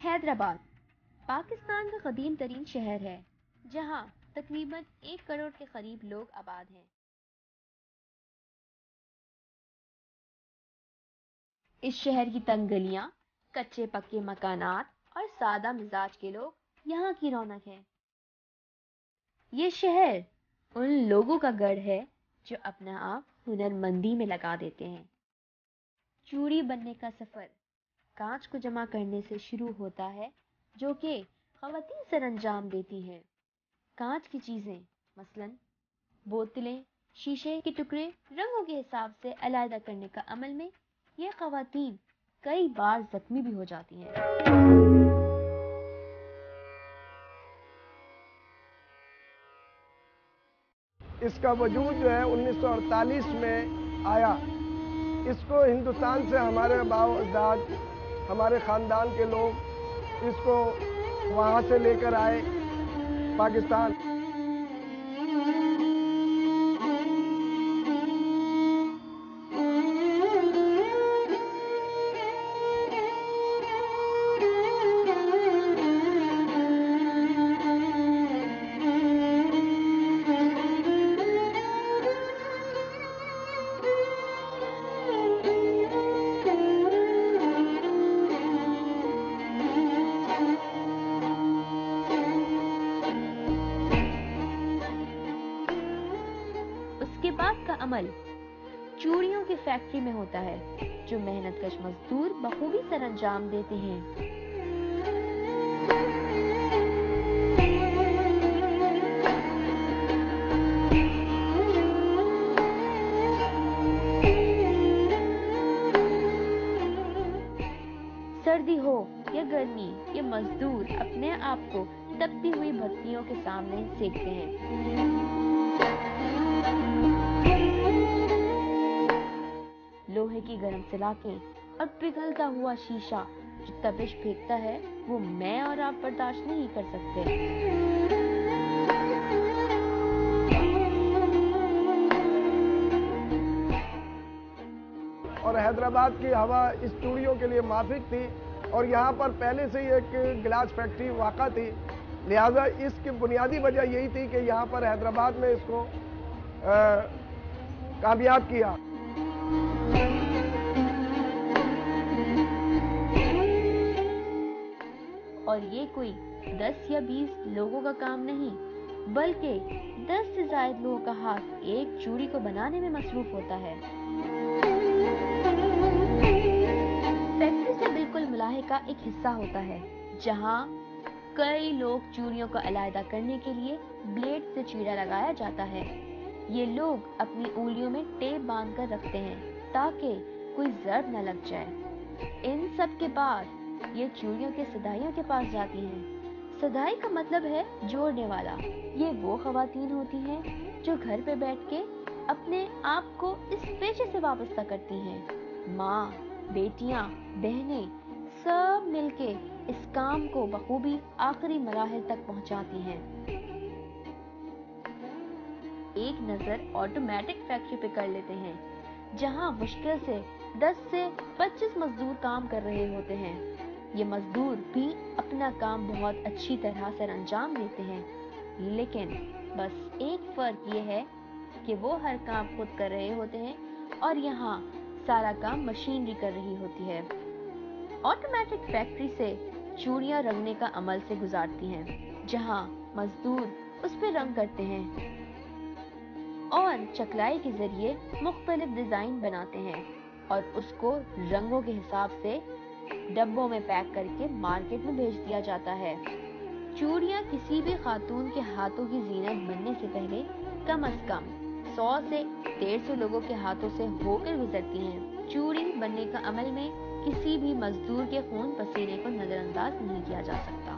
حیدرآباد پاکستان کا قدیم ترین شہر ہے جہاں تقریباً 1 کروڑ کے قریب لوگ آباد ہیں۔ اس شہر کی تنگ گلیاں، کچے پکے مکانات اور سادہ مزاج کے لوگ یہاں کی رونق ہے۔ یہ شہر ان لوگوں کا گڑھ ہے جو اپنا آپ ہنر مندی میں لگا دیتے ہیں۔ چوڑی بننے کا سفر کانچ کو جمع کرنے سے شروع ہوتا ہے جو کہ خواتین سر انجام دیتی ہیں۔ کانچ کی چیزیں مثلاً بوتلیں، شیشے کے ٹکڑے رنگوں کے حساب سے علیحدہ کرنے کا عمل میں یہ خواتین کئی بار زخمی بھی ہو جاتی ہیں۔ اس کا وجود جو ہے 1948 میں آیا۔ اس کو ہندوستان سے ہمارے آباء و اجداد، ہمارے خاندان کے لوگ اس کو وہاں سے لے کر آئے پاکستان۔ عمل چوڑیوں کی فیکٹری میں ہوتا ہے جو محنت کش مزدور بخوبی سر انجام دیتے ہیں۔ سردی ہو یا گرمی، یہ مزدور اپنے آپ کو تپتی ہوئی بھٹیوں کے سامنے سیکتے ہیں۔ لوہے کی گرم سلاخیں اور پگھلتا ہوا شیشہ جو تپش پھینکتا ہے وہ میں اور آپ برداشت نہیں کر سکتے۔ اور حیدرآباد کی ہوا اس چوڑیوں کے لیے موافق تھی اور یہاں پر پہلے سے ہی ایک گلاس فیکٹری واقع تھی، لہذا اس کی بنیادی وجہ یہی تھی کہ یہاں پر حیدرآباد میں اس کو کامیاب کیا۔ اور یہ کوئی 10 یا 20 لوگوں کا کام نہیں بلکہ 10 سے زائد لوگوں کا ہاتھ ایک چوڑی کو بنانے میں مصروف ہوتا ہے۔ فیکٹری سے بالکل ملاحقہ ایک حصہ ہوتا ہے جہاں کئی لوگ چوڑیوں کو علیحدہ کرنے کے لیے بلیڈ سے چیرا لگایا جاتا ہے۔ یہ لوگ اپنی انگلیوں میں ٹیپ باندھ کر رکھتے ہیں تاکہ کوئی ضرب نہ لگ جائے۔ ان سب کے بعد یہ چوڑیوں کے سدائیوں کے پاس جاتی ہیں۔ سدائی کا مطلب ہے جوڑنے والا۔ یہ وہ خواتین ہوتی ہیں جو گھر پہ بیٹھ کے اپنے آپ کو اس پیشے سے وابستہ کرتی ہیں۔ ماں، بیٹیاں، بہنیں سب مل کے اس کام کو بخوبی آخری مراحل تک پہنچاتی ہیں۔ ایک نظر آٹومیٹک فیکٹری پہ کر لیتے ہیں جہاں مشکل سے 10 سے 25 مزدور کام کر رہے ہوتے ہیں۔ یہ مزدور بھی اپنا کام بہت اچھی طرح سر انجام دیتے ہیں، لیکن بس ایک فرق یہ ہے کہ وہ ہر کام خود کر رہے ہوتے ہیں اور یہاں سارا کام مشینری کر رہی ہوتی ہے۔ آٹومیٹک فیکٹری سے چوڑیاں رنگنے کا عمل سے گزارتی ہیں جہاں مزدور اس پہ رنگ کرتے ہیں اور چکلائی کے ذریعے مختلف ڈیزائن بناتے ہیں اور اس کو رنگوں کے حساب سے ڈبوں میں پیک کر کے مارکیٹ میں بھیج دیا جاتا ہے۔ چوڑیاں کسی بھی خاتون کے ہاتھوں کی زینت بننے سے پہلے کم از کم 100 سے 150 لوگوں کے ہاتھوں سے ہو کر گزرتی ہیں۔ چوڑی بننے کا عمل میں کسی بھی مزدور کے خون پسینے کو نظر انداز نہیں کیا جا سکتا۔